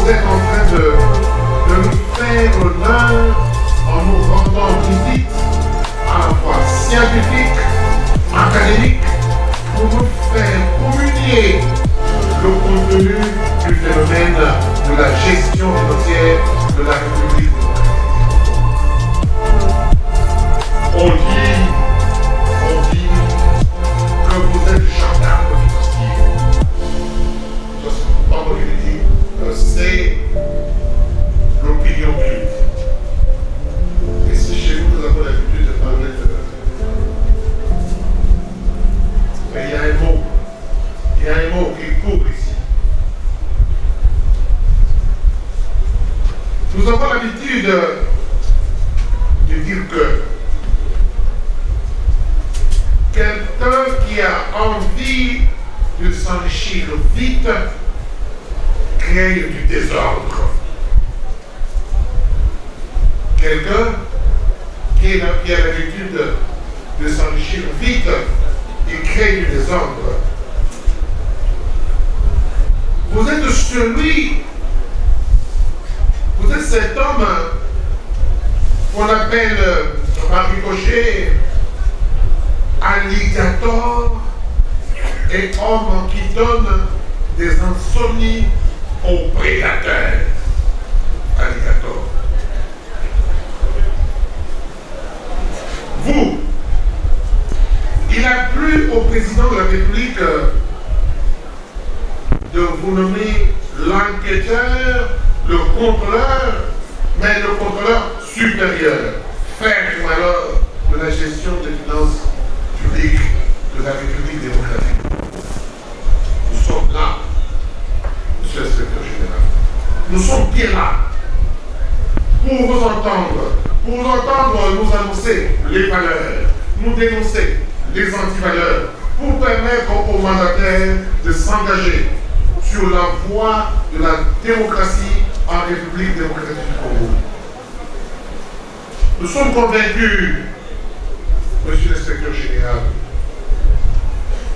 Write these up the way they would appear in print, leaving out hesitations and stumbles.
vous êtes en train de nous faire l'honneur en nous rendant visite à la fois scientifique, académique, pour nous faire communier le contenu du phénomène de la gestion financière de la République. On dit que vous êtes gendarme financier. Ça, c'est pas moi qui le dis, c'est l'opinion publique. Et si chez vous, nous avons l'habitude de parler de... Mais il y a un mot qui court ici. Nous avons l'habitude de dire que quelqu'un qui a envie de s'enrichir vite crée du désordre. Quelqu'un qui a l'habitude de s'enrichir vite, il crée du désordre. Vous êtes vous êtes cet homme qu'on appelle par ricochet alligator et homme qui donne des insomnies aux prédateurs. Alligator. Vous, il a plu au président de la République de vous nommer l'enquêteur, le contrôleur, mais le contrôleur supérieur. Faire alors de la gestion des finances publiques de la République démocratique. Nous sommes là, monsieur le secrétaire général. Nous sommes bien là pour vous entendre nous annoncer les valeurs, nous dénoncer les antivaleurs, pour permettre aux mandataires de s'engager sur la voie de la démocratie en République démocratique du Congo. Nous sommes convaincus, monsieur le secrétaire général,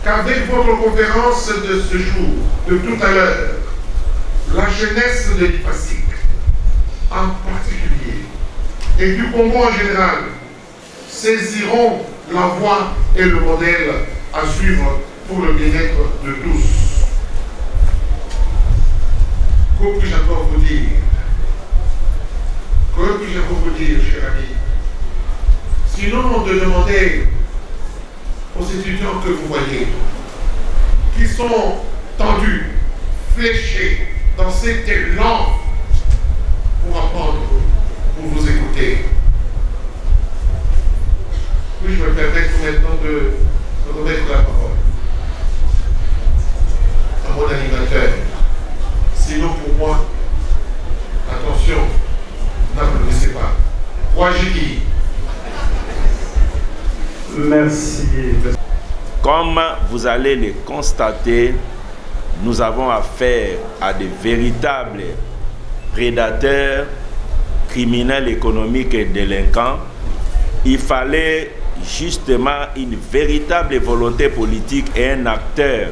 qu'avec votre conférence de ce jour, de tout à l'heure, la jeunesse de l'IPASIC en particulier, et du Congo en général, saisiront la voie et le modèle à suivre pour le bien-être de tous. Que puis-je encore vous dire? Que puis-je encore vous dire, cher ami? Sinon de demander aux étudiants que vous voyez, qui sont tendus, fléchés dans cet élan pour apprendre, pour vous écouter. Oui, je me permets maintenant de remettre la parole à mon animateur. Sinon, pour moi, attention, n'applaudissez pas. Wajidi. Merci. Comme vous allez le constater, nous avons affaire à de véritables prédateurs, criminels économiques et délinquants. Il fallait justement une véritable volonté politique et un acteur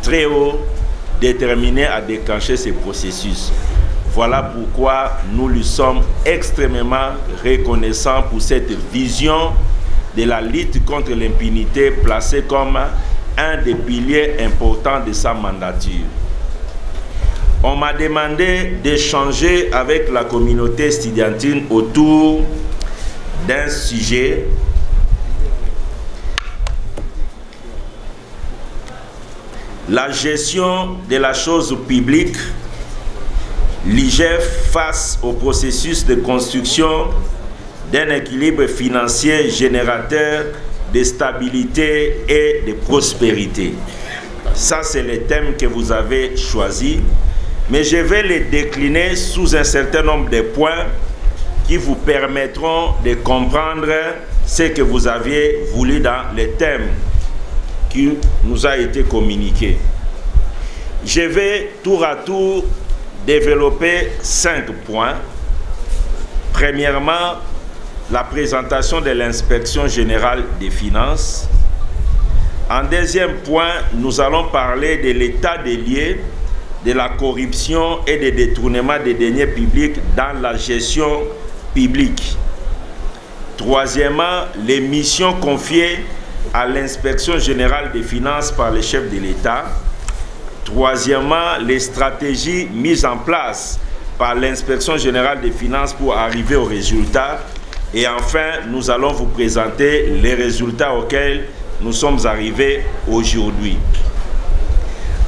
très haut déterminé à déclencher ces processus. Voilà pourquoi nous lui sommes extrêmement reconnaissants pour cette vision de la lutte contre l'impunité placée comme un des piliers importants de sa mandature. On m'a demandé d'échanger avec la communauté estudiantine autour d'un sujet la gestion de la chose publique, l'IGF face au processus de construction d'un équilibre financier générateur de stabilité et de prospérité. Ça, c'est le thème que vous avez choisi, mais je vais le décliner sous un certain nombre de points qui vous permettront de comprendre ce que vous aviez voulu dans le thème qui nous a été communiqué. Je vais tour à tour développer 5 points. Premièrement, la présentation de l'inspection générale des finances. En deuxième point, nous allons parler de l'état des lieux de la corruption et des détournements des deniers publics dans la gestion publique. Troisièmement, les missions confiées à l'inspection générale des finances par le chef de l'État. Troisièmement, les stratégies mises en place par l'inspection générale des finances pour arriver aux résultats. Et enfin, nous allons vous présenter les résultats auxquels nous sommes arrivés aujourd'hui.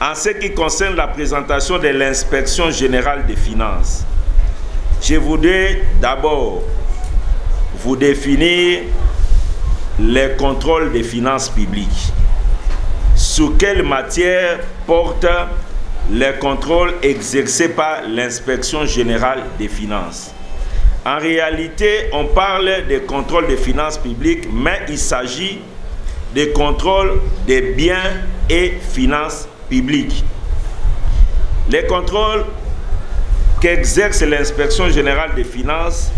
En ce qui concerne la présentation de l'inspection générale des finances, je voudrais d'abord vous définir les contrôles des finances publiques. Sous quelle matière portent les contrôles exercés par l'inspection générale des finances? En réalité, on parle des contrôles des finances publiques, mais il s'agit des contrôles des biens et finances publiques. Les contrôles qu'exerce l'inspection générale des finances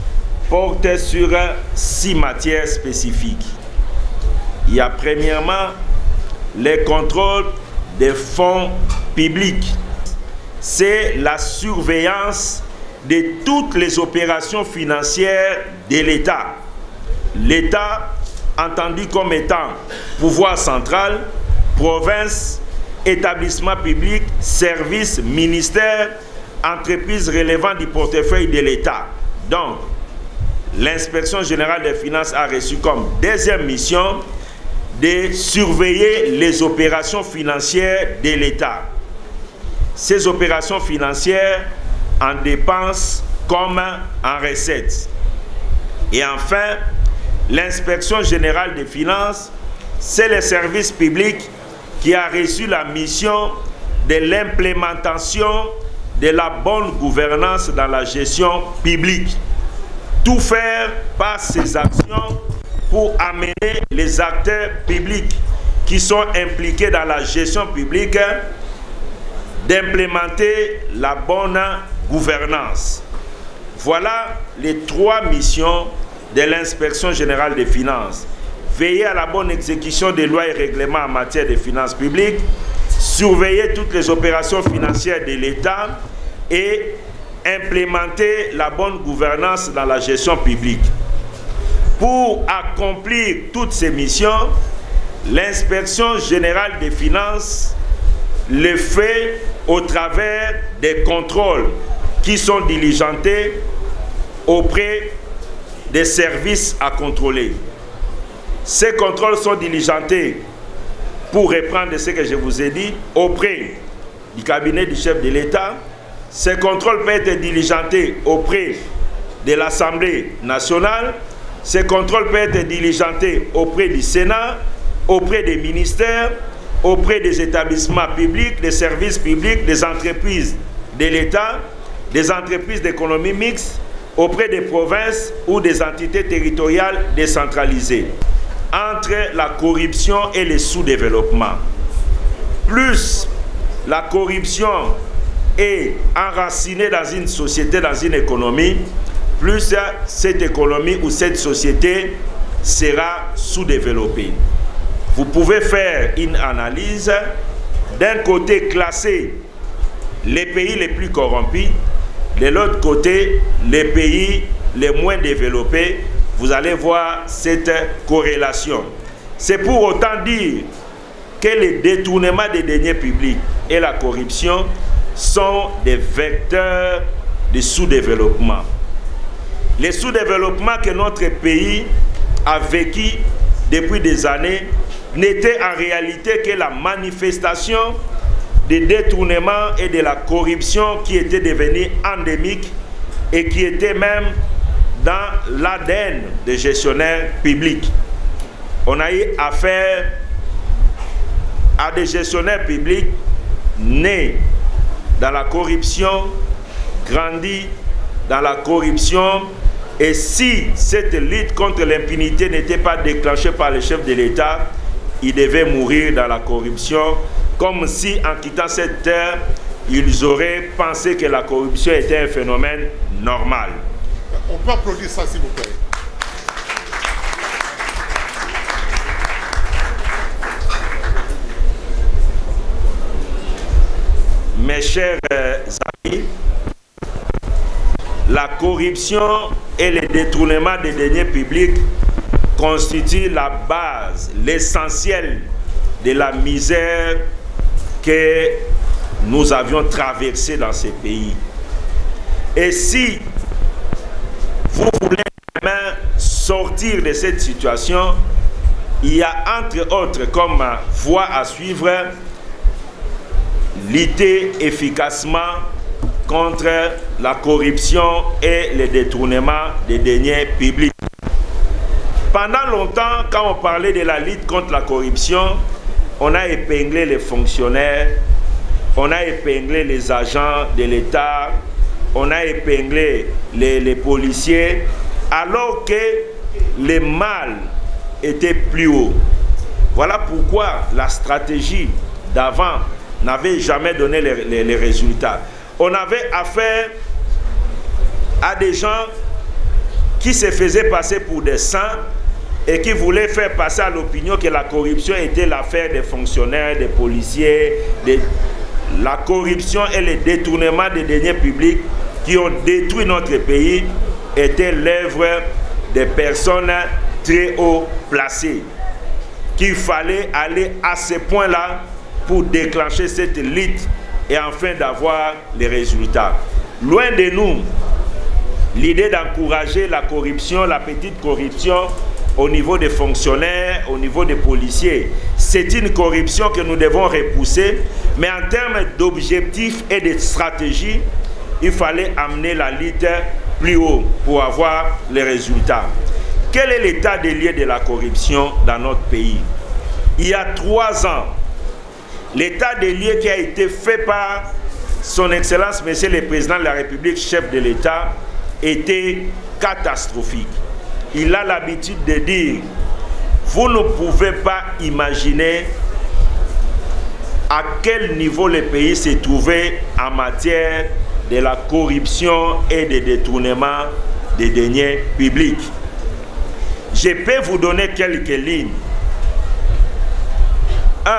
portent sur 6 matières spécifiques. Il y a premièrement les contrôles des fonds publics. C'est la surveillance de toutes les opérations financières de l'État. L'État, entendu comme étant pouvoir central, province, établissement public, service, ministère, entreprise relevant du portefeuille de l'État. Donc, l'inspection générale des finances a reçu comme deuxième mission de surveiller les opérations financières de l'État. Ces opérations financières en dépenses comme en recettes. Et enfin, l'inspection générale des finances, c'est le service public qui a reçu la mission de l'implémentation de la bonne gouvernance dans la gestion publique. Tout faire par ces actions pour amener les acteurs publics qui sont impliqués dans la gestion publique d'implémenter la bonne gouvernance. Voilà les 3 missions de l'inspection générale des finances. Veiller à la bonne exécution des lois et règlements en matière de finances publiques, surveiller toutes les opérations financières de l'État et implémenter la bonne gouvernance dans la gestion publique. Pour accomplir toutes ces missions, l'inspection générale des finances le fait au travers des contrôles qui sont diligentés auprès des services à contrôler. Ces contrôles sont diligentés, pour reprendre ce que je vous ai dit, auprès du cabinet du chef de l'État. Ces contrôles peuvent être diligentés auprès de l'Assemblée nationale. Ces contrôles peuvent être diligentés auprès du Sénat, auprès des ministères, auprès des établissements publics, des services publics, des entreprises de l'État, des entreprises d'économie mixte, auprès des provinces ou des entités territoriales décentralisées. Entre la corruption et le sous-développement, plus la corruption est enracinée dans une société, dans une économie, plus cette économie ou cette société sera sous-développée. Vous pouvez faire une analyse, d'un côté classer les pays les plus corrompus, de l'autre côté les pays les moins développés. Vous allez voir cette corrélation. C'est pour autant dire que le détournement des deniers publics et la corruption sont des vecteurs de sous-développement. Le sous-développement que notre pays a vécu depuis des années n'était en réalité que la manifestation des détournements et de la corruption qui était devenue endémique et qui était même dans l'ADN des gestionnaires publics. On a eu affaire à des gestionnaires publics nés dans la corruption, grandis dans la corruption, et si cette lutte contre l'impunité n'était pas déclenchée par le chef de l'État, ils devaient mourir dans la corruption, comme si en quittant cette terre, ils auraient pensé que la corruption était un phénomène normal. On peut applaudir ça, s'il vous plaît. Mais mes chers amis, la corruption et le détournement des deniers publics constituent la base, l'essentiel de la misère que nous avions traversée dans ces pays. Et si vous voulez vraiment sortir de cette situation, il y a entre autres comme voie à suivre lutter efficacement contre la corruption et le détournement des deniers publics. Pendant longtemps, quand on parlait de la lutte contre la corruption, on a épinglé les fonctionnaires, on a épinglé les agents de l'État, on a épinglé les policiers, alors que le mal était plus haut. Voilà pourquoi la stratégie d'avant n'avait jamais donné les résultats. On avait affaire à des gens qui se faisaient passer pour des saints et qui voulaient faire passer à l'opinion que la corruption était l'affaire des fonctionnaires, des policiers. La corruption et le détournement des deniers publics qui ont détruit notre pays étaient l'œuvre des personnes très haut placées. Qu'il fallait aller à ce point-là pour déclencher cette lutte et enfin d'avoir les résultats. Loin de nous, l'idée d'encourager la corruption, la petite corruption au niveau des fonctionnaires, au niveau des policiers. C'est une corruption que nous devons repousser, mais en termes d'objectifs et de stratégies, il fallait amener la lutte plus haut pour avoir les résultats. Quel est l'état des lieux de la corruption dans notre pays? Il y a 3 ans, l'état des lieux qui a été fait par son Excellence, Monsieur le Président de la République, chef de l'État, était catastrophique. Il a l'habitude de dire, vous ne pouvez pas imaginer à quel niveau le pays s'est trouvé en matière de la corruption et de détournement des deniers publics. Je peux vous donner quelques lignes. 1.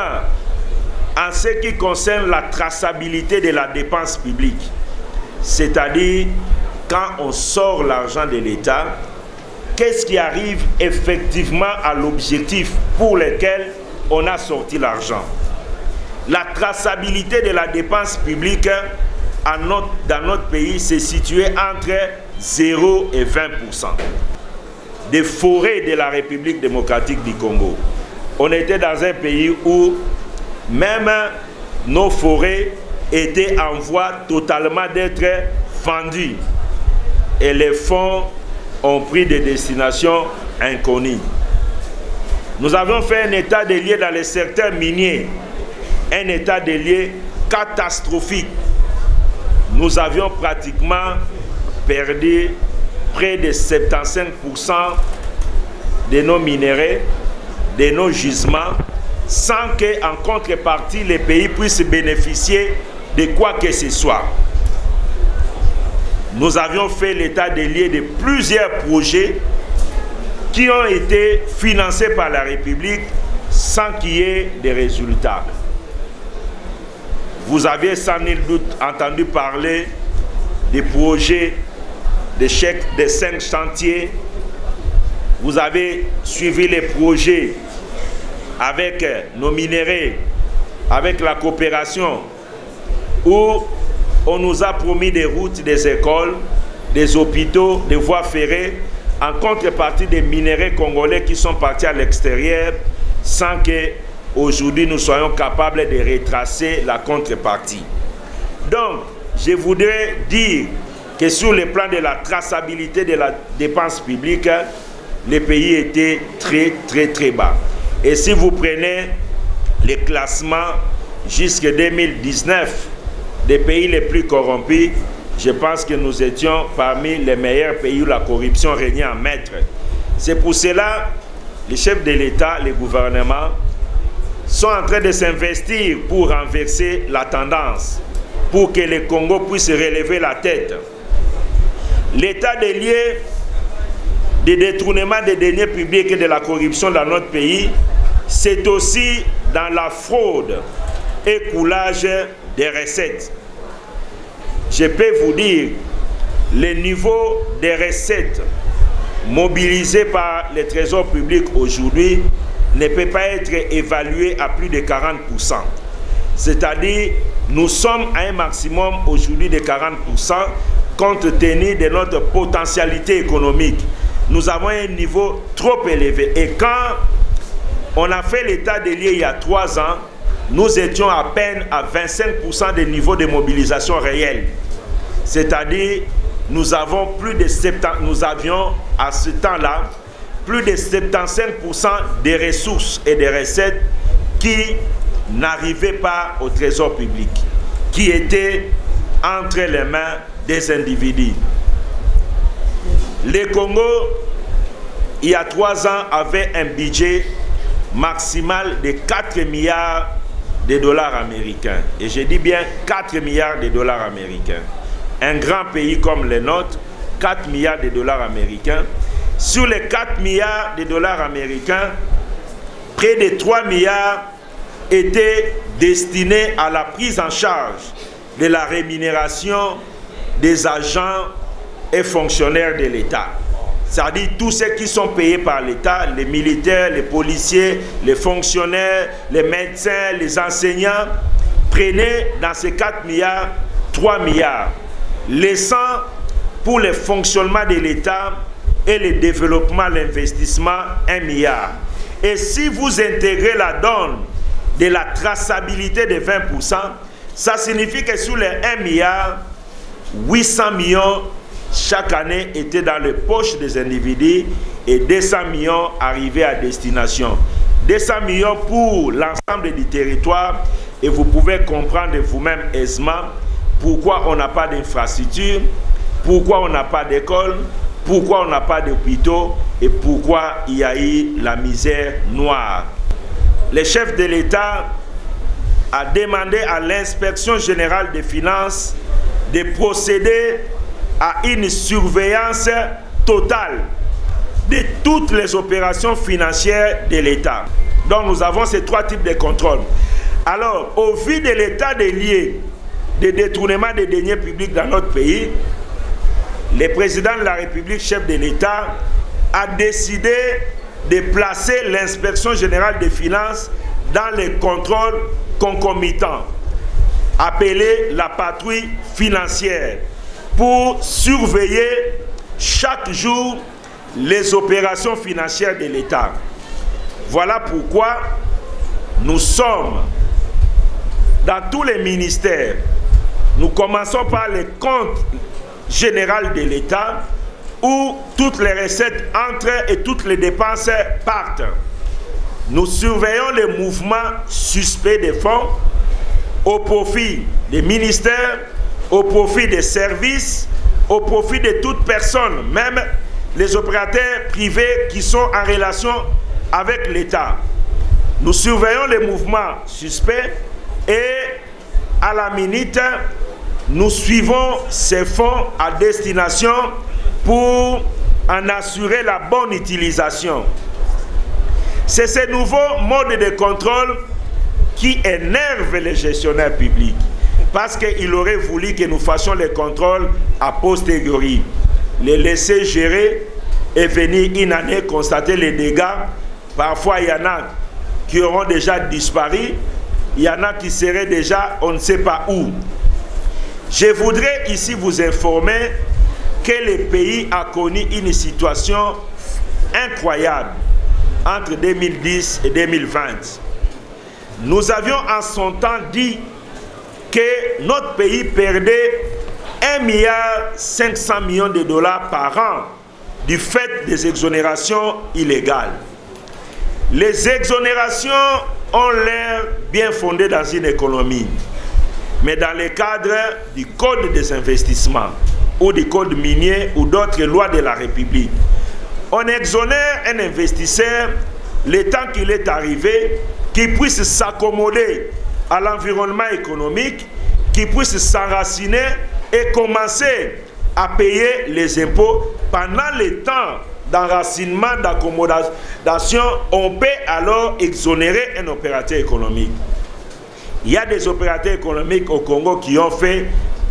En ce qui concerne la traçabilité de la dépense publique, c'est-à-dire quand on sort l'argent de l'État, qu'est-ce qui arrive effectivement à l'objectif pour lequel on a sorti l'argent. La traçabilité de la dépense publique dans notre pays s'est située entre 0 et 20%. Des forêts de la République démocratique du Congo. On était dans un pays où même nos forêts étaient en voie totalement d'être vendues. Et les fonds ont pris des destinations inconnues. Nous avons fait un état des lieux dans les secteurs miniers, un état des lieux catastrophique. Nous avions pratiquement perdu près de 75% de nos minéraux, de nos gisements, sans qu'en contrepartie, les pays puissent bénéficier de quoi que ce soit. Nous avions fait l'état des lieux de plusieurs projets qui ont été financés par la République sans qu'il y ait de résultats. Vous avez sans nul doute entendu parler des projets de chèques de 5 chantiers. Vous avez suivi les projets avec nos minéraux, avec la coopération, où on nous a promis des routes, des écoles, des hôpitaux, des voies ferrées, en contrepartie des minéraux congolais qui sont partis à l'extérieur, sans que aujourd'hui nous soyons capables de retracer la contrepartie. Donc, je voudrais dire que sur le plan de la traçabilité de la dépense publique, le pays était très bas. Et si vous prenez les classements jusqu'en 2019 des pays les plus corrompus, je pense que nous étions parmi les meilleurs pays où la corruption régnait en maître. C'est pour cela que les chefs de l'État, les gouvernements, sont en train de s'investir pour renverser la tendance, pour que le Congo puisse relever la tête. L'état des lieux des détournements des deniers publics et de la corruption dans notre pays, c'est aussi dans la fraude et coulage des recettes. je peux vous dire, le niveau des recettes mobilisées par les trésors publics aujourd'hui ne peut pas être évalué à plus de 40%. C'est-à-dire, nous sommes à un maximum aujourd'hui de 40% compte tenu de notre potentialité économique. Nous avons un niveau trop élevé. Et quand on a fait l'état des lieux il y a 3 ans, nous étions à peine à 25% des niveaux de mobilisation réels. C'est-à-dire, nous avions à ce temps-là plus de 75% des ressources et des recettes qui n'arrivaient pas au trésor public, qui étaient entre les mains des individus. Le Congo, il y a 3 ans, avait un budget maximal de 4 milliards de dollars américains. Et je dis bien 4 milliards de dollars américains. Un grand pays comme le nôtre, 4 milliards de dollars américains. Sur les 4 milliards de dollars américains, près de 3 milliards étaient destinés à la prise en charge de la rémunération des agents et fonctionnaires de l'État. C'est-à-dire tous ceux qui sont payés par l'État, les militaires, les policiers, les fonctionnaires, les médecins, les enseignants, prenaient dans ces 4 milliards, 3 milliards, laissant pour le fonctionnement de l'État et le développement, l'investissement, 1 milliard. Et si vous intégrez la donne de la traçabilité de 20%, ça signifie que sur les 1 milliard, 800 millions chaque année étaient dans les poches des individus et 200 millions arrivaient à destination. 200 millions pour l'ensemble du territoire, et vous pouvez comprendre vous-même aisément pourquoi on n'a pas d'infrastructure, pourquoi on n'a pas d'école, pourquoi on n'a pas d'hôpitaux et pourquoi il y a eu la misère noire. Le chef de l'État a demandé à l'inspection générale des finances de procéder à une surveillance totale de toutes les opérations financières de l'État. Donc nous avons ces 3 types de contrôles. Alors, au vu de l'état des lieux de détournement des deniers publics dans notre pays, le président de la République, chef de l'État, a décidé de placer l'inspection générale des finances dans les contrôles concomitants, appelés la patrouille financière, pour surveiller chaque jour les opérations financières de l'État. Voilà pourquoi nous sommes dans tous les ministères. Nous commençons par les comptes généraux de l'État où toutes les recettes entrent et toutes les dépenses partent. Nous surveillons les mouvements suspects des fonds au profit des ministères, au profit des services, au profit de toute personne, même les opérateurs privés qui sont en relation avec l'État. Nous surveillons les mouvements suspects et à la minute, nous suivons ces fonds à destination pour en assurer la bonne utilisation. C'est ce nouveau mode de contrôle qui énerve les gestionnaires publics, parce qu'ils auraient voulu que nous fassions les contrôles a posteriori. Les laisser gérer et venir une année constater les dégâts. Parfois, il y en a qui auront déjà disparu, il y en a qui seraient déjà on ne sait pas où. Je voudrais ici vous informer que le pays a connu une situation incroyable entre 2010 et 2020. Nous avions en son temps dit que notre pays perdait 1,5 milliard de dollars par an du fait des exonérations illégales. Les exonérations ont l'air bien fondées dans une économie, mais dans le cadre du code des investissements ou du code minier ou d'autres lois de la République, on exonère un investisseur le temps qu'il est arrivé, qu'il puisse s'accommoder à l'environnement économique, qu'il puisse s'enraciner et commencer à payer les impôts. Pendant le temps d'enracinement, d'accommodation, on peut alors exonérer un opérateur économique. Il y a des opérateurs économiques au Congo qui ont fait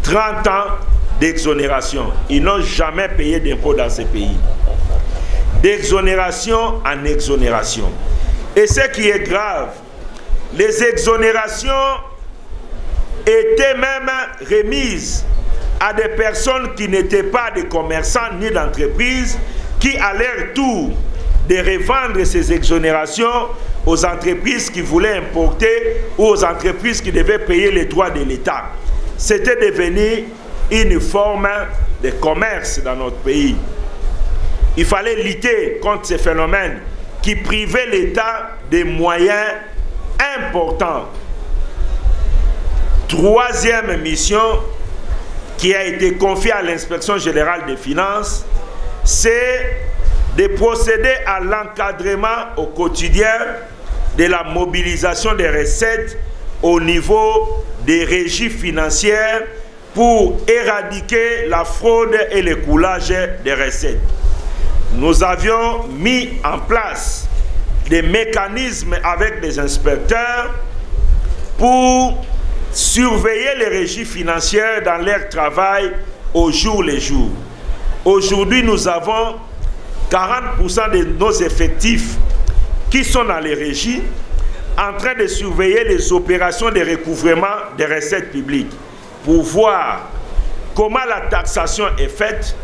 30 ans d'exonération. Ils n'ont jamais payé d'impôts dans ce pays. D'exonération en exonération. Et ce qui est grave, les exonérations étaient même remises à des personnes qui n'étaient pas des commerçants ni d'entreprises, qui à leur tour de revendre ces exonérations aux entreprises qui voulaient importer ou aux entreprises qui devaient payer les droits de l'État. C'était devenu une forme de commerce dans notre pays. Il fallait lutter contre ces phénomènes qui privaient l'État des moyens importants. Troisième mission qui a été confiée à l'Inspection générale des finances, c'est de procéder à l'encadrement au quotidien de la mobilisation des recettes au niveau des régies financières pour éradiquer la fraude et le coulage des recettes. Nous avions mis en place des mécanismes avec des inspecteurs pour surveiller les régies financières dans leur travail au jour le jour. Aujourd'hui, nous avons 40% de nos effectifs qui sont dans les régies en train de surveiller les opérations de recouvrement des recettes publiques pour voir comment la taxation est faite,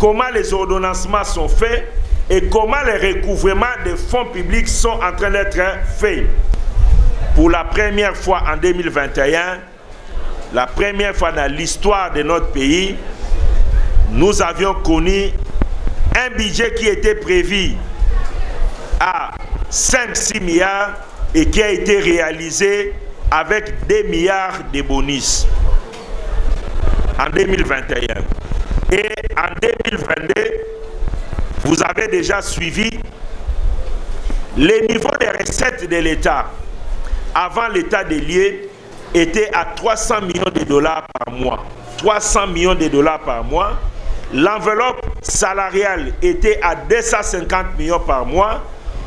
comment les ordonnancements sont faits et comment les recouvrements des fonds publics sont en train d'être faits. Pour la première fois en 2021, la première fois dans l'histoire de notre pays, nous avions connu un budget qui était prévu à 5-6 milliards et qui a été réalisé avec 2 milliards de bonus en 2021. Et en 2022, vous avez déjà suivi les niveaux des recettes de l'État. Avant l'état des lieux, était à 300 millions de dollars par mois. 300 millions de dollars par mois. L'enveloppe salariale était à 250 millions par mois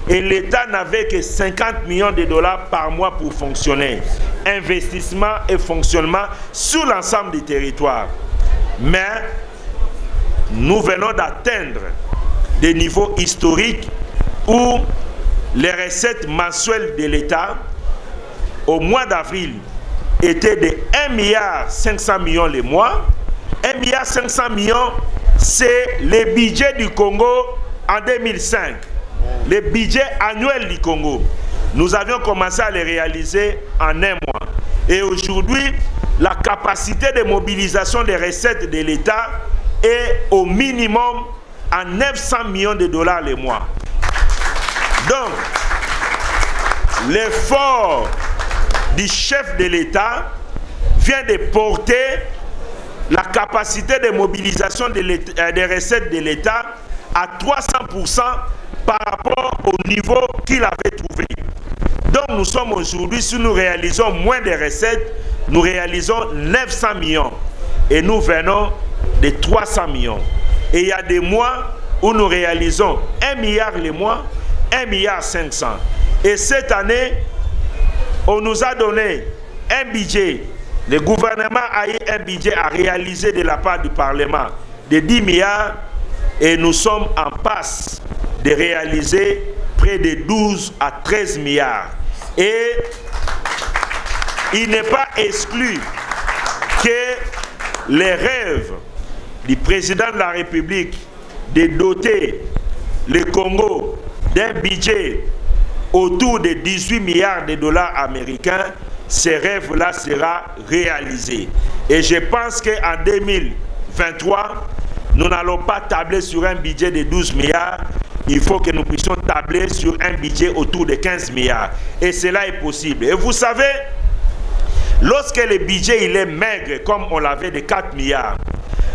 et l'État n'avait que 50 millions de dollars par mois pour fonctionner. Investissement et fonctionnement sur l'ensemble du territoire. Mais nous venons d'atteindre des niveaux historiques où les recettes mensuelles de l'État au mois d'avril étaient de 1,5 milliard le mois. 1,5 milliard, c'est le budget du Congo en 2005. Le budget annuel du Congo. Nous avions commencé à les réaliser en un mois. Et aujourd'hui, la capacité de mobilisation des recettes de l'État est au minimum à 900 millions de dollars le mois. Donc, l'effort du chef de l'État vient de porter la capacité de mobilisation des recettes de l'État à 300% par rapport au niveau qu'il avait trouvé. Donc nous sommes aujourd'hui, si nous réalisons moins de recettes, nous réalisons 900 millions et nous venons de 300 millions. Et il y a des mois où nous réalisons 1 milliard le mois, 1,5 milliard. Et cette année, on nous a donné un budget. Le gouvernement a eu un budget à réaliser de la part du Parlement de 10 milliards et nous sommes en passe de réaliser près de 12 à 13 milliards. Et il n'est pas exclu que les rêves du président de la République de doter le Congo d'un budget autour de 18 milliards de dollars américains, ce rêve-là sera réalisé. Et je pense qu'en 2023, nous n'allons pas tabler sur un budget de 12 milliards. Il faut que nous puissions tabler sur un budget autour de 15 milliards. Et cela est possible. Et vous savez, lorsque le budget il est maigre, comme on l'avait de 4 milliards,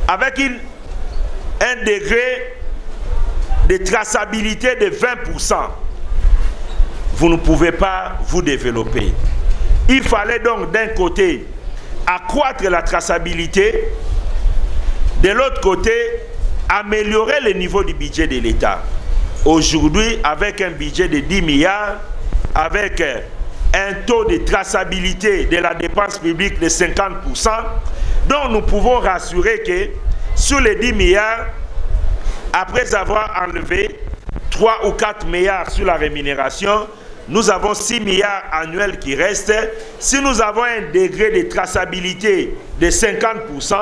avec un degré de traçabilité de 20%, vous ne pouvez pas vous développer. Il fallait donc d'un côté accroître la traçabilité, de l'autre côté améliorer le niveau du budget de l'État. Aujourd'hui, avec un budget de 10 milliards, avec un taux de traçabilité de la dépense publique de 50%, donc nous pouvons rassurer que sur les 10 milliards, après avoir enlevé 3 ou 4 milliards sur la rémunération, nous avons 6 milliards annuels qui restent. Si nous avons un degré de traçabilité de 50%,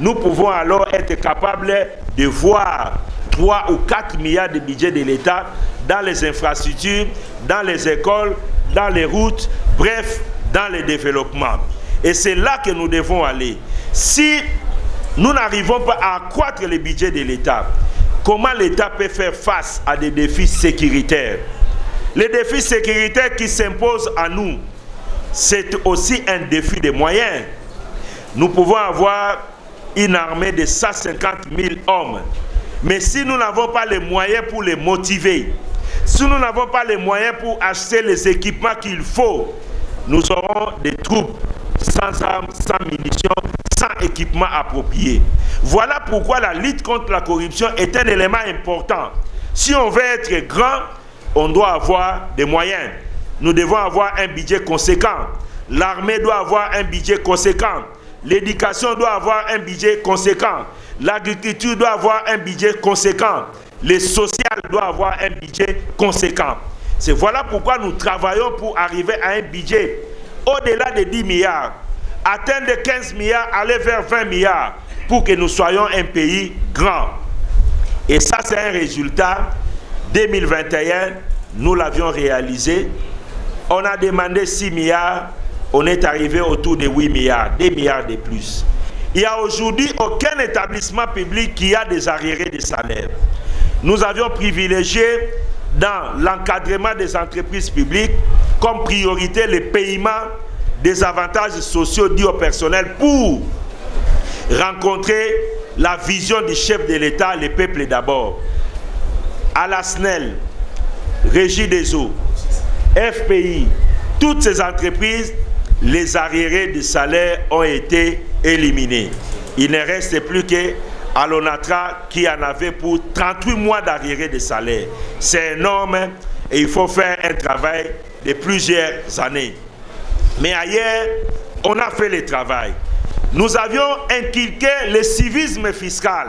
nous pouvons alors être capables de voir 3 ou 4 milliards de budget de l'État dans les infrastructures, dans les écoles, dans les routes, bref, dans le développement. Et c'est là que nous devons aller. Si nous n'arrivons pas à accroître le budget de l'État, comment l'État peut faire face à des défis sécuritaires? Les défis sécuritaires qui s'imposent à nous, c'est aussi un défi de moyens. Nous pouvons avoir une armée de 150 000 hommes. Mais si nous n'avons pas les moyens pour les motiver, si nous n'avons pas les moyens pour acheter les équipements qu'il faut, nous aurons des troupes sans armes, sans munitions, sans équipement approprié. Voilà pourquoi la lutte contre la corruption est un élément important. Si on veut être grand, on doit avoir des moyens. Nous devons avoir un budget conséquent. L'armée doit avoir un budget conséquent. L'éducation doit avoir un budget conséquent. L'agriculture doit avoir un budget conséquent. Le social doit avoir un budget conséquent. C'est voilà pourquoi nous travaillons pour arriver à un budget au-delà de 10 milliards, atteindre 15 milliards, aller vers 20 milliards, pour que nous soyons un pays grand. Et ça, c'est un résultat. 2021, nous l'avions réalisé. On a demandé 6 milliards, on est arrivé autour de 8 milliards, 2 milliards de plus. Il n'y a aujourd'hui aucun établissement public qui a des arriérés de salaire. Nous avions privilégié dans l'encadrement des entreprises publiques comme priorité le paiement des avantages sociaux dus au personnel pour rencontrer la vision du chef de l'État, le peuple d'abord. À la SNEL, Régie des eaux, FPI, toutes ces entreprises, les arriérés de salaire ont été éliminés. Il ne reste plus qu'à l'ONATRA qui en avait pour 38 mois d'arriérés de salaire. C'est énorme et il faut faire un travail de plusieurs années. Mais ailleurs, on a fait le travail. Nous avions inculqué le civisme fiscal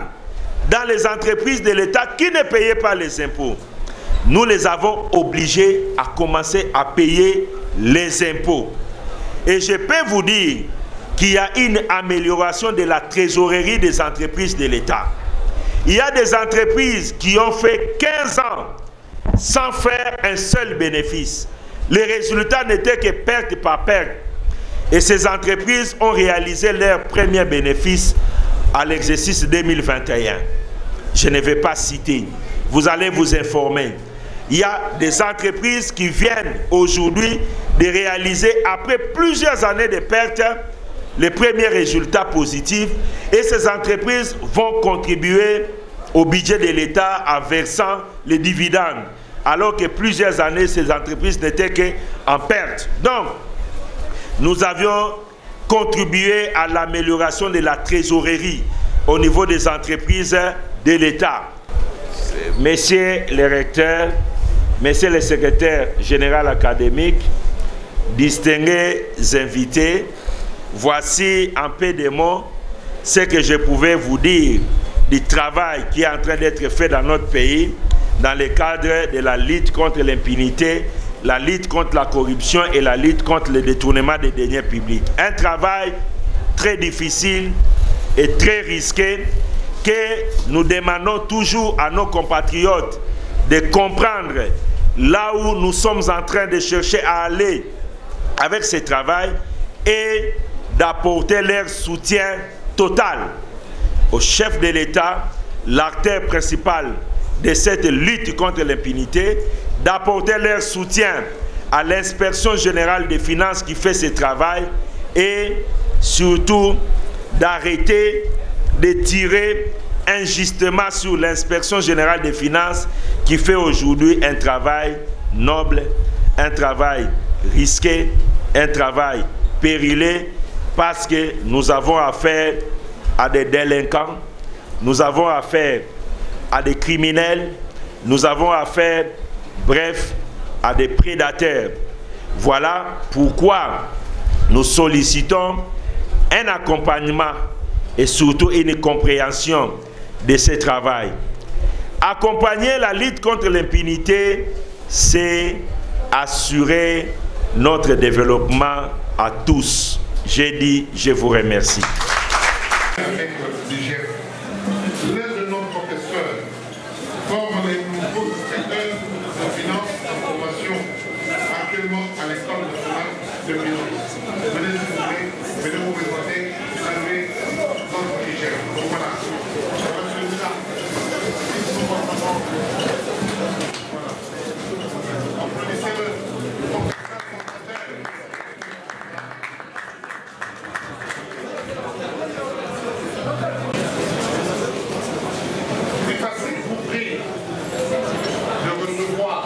dans les entreprises de l'État qui ne payaient pas les impôts. Nous les avons obligés à commencer à payer les impôts. Et je peux vous dire qu'il y a une amélioration de la trésorerie des entreprises de l'État. Il y a des entreprises qui ont fait 15 ans sans faire un seul bénéfice. Les résultats n'étaient que perte par perte. Et ces entreprises ont réalisé leur premier bénéfice à l'exercice 2021. Je ne vais pas citer. Vous allez vous informer. Il y a des entreprises qui viennent aujourd'hui de réaliser, après plusieurs années de pertes, les premiers résultats positifs. Et ces entreprises vont contribuer au budget de l'État en versant les dividendes. Alors que plusieurs années, ces entreprises n'étaient qu'en perte. Donc, nous avions contribué à l'amélioration de la trésorerie au niveau des entreprises de l'État. Messieurs les recteurs, messieurs les secrétaires généraux académiques, distingués invités, voici en peu de mots ce que je pouvais vous dire du travail qui est en train d'être fait dans notre pays dans le cadre de la lutte contre l'impunité, la lutte contre la corruption et la lutte contre le détournement des deniers publics. Un travail très difficile et très risqué que nous demandons toujours à nos compatriotes de comprendre là où nous sommes en train de chercher à aller avec ce travail et d'apporter leur soutien total au chef de l'État, l'acteur principal de cette lutte contre l'impunité, d'apporter leur soutien à l'inspection générale des finances qui fait ce travail et surtout d'arrêter de tirer injustement sur l'inspection générale des finances qui fait aujourd'hui un travail noble, un travail risqué, un travail périlé, parce que nous avons affaire à des délinquants, nous avons affaire à des criminels, nous avons affaire, bref, à des prédateurs. Voilà pourquoi nous sollicitons un accompagnement et surtout une compréhension de ce travail. Accompagner la lutte contre l'impunité, c'est assurer notre développement à tous. J'ai dit, je vous remercie. Avec l'IGF, l'un de nos professeurs forme les nouveaux inspecteurs de finances en formation actuellement à l'École nationale de finance. Venez s'il vous plaît, venez vous présenter, saluer notre IGF. Donc voilà, celui-là. Voilà. Applaudissez-le. C'est facile pour lui de recevoir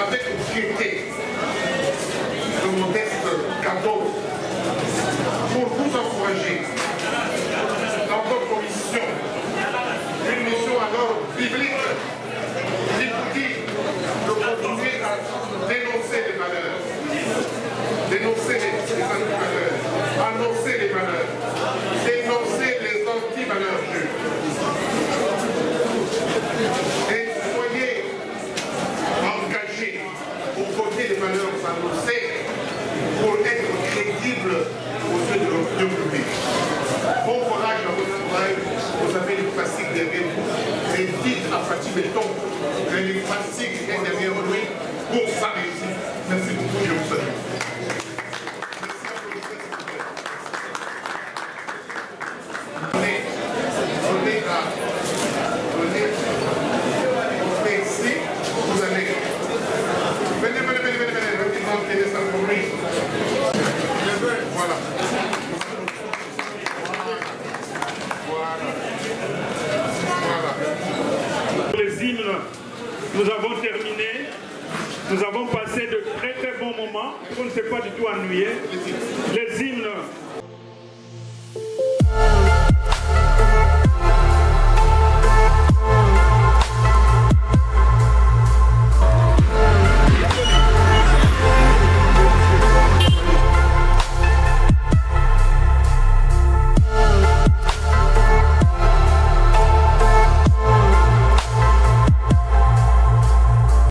avec fierté ce modeste cadeau pour vous encourager dans votre mission. Une mission alors biblique qui vous dit de continuer à dénoncer les valeurs, dénoncer les anti-valeurs, annoncer les valeurs, dénoncer les anti-valeurs juives. Et soyez engagés aux côtés des valeurs annoncées pour être crédibles aux yeux de l'opinion publique. Bon courage à votre travail, vous avez les classiques derrière vous. Et dites à Fatih Béton que les classiques est derrière lui pour sa réussite. Merci beaucoup, je vous salue. Les hymnes, nous avons terminé. Nous avons passé de très bons moments. On ne s'est pas du tout ennuyé. Les hymnes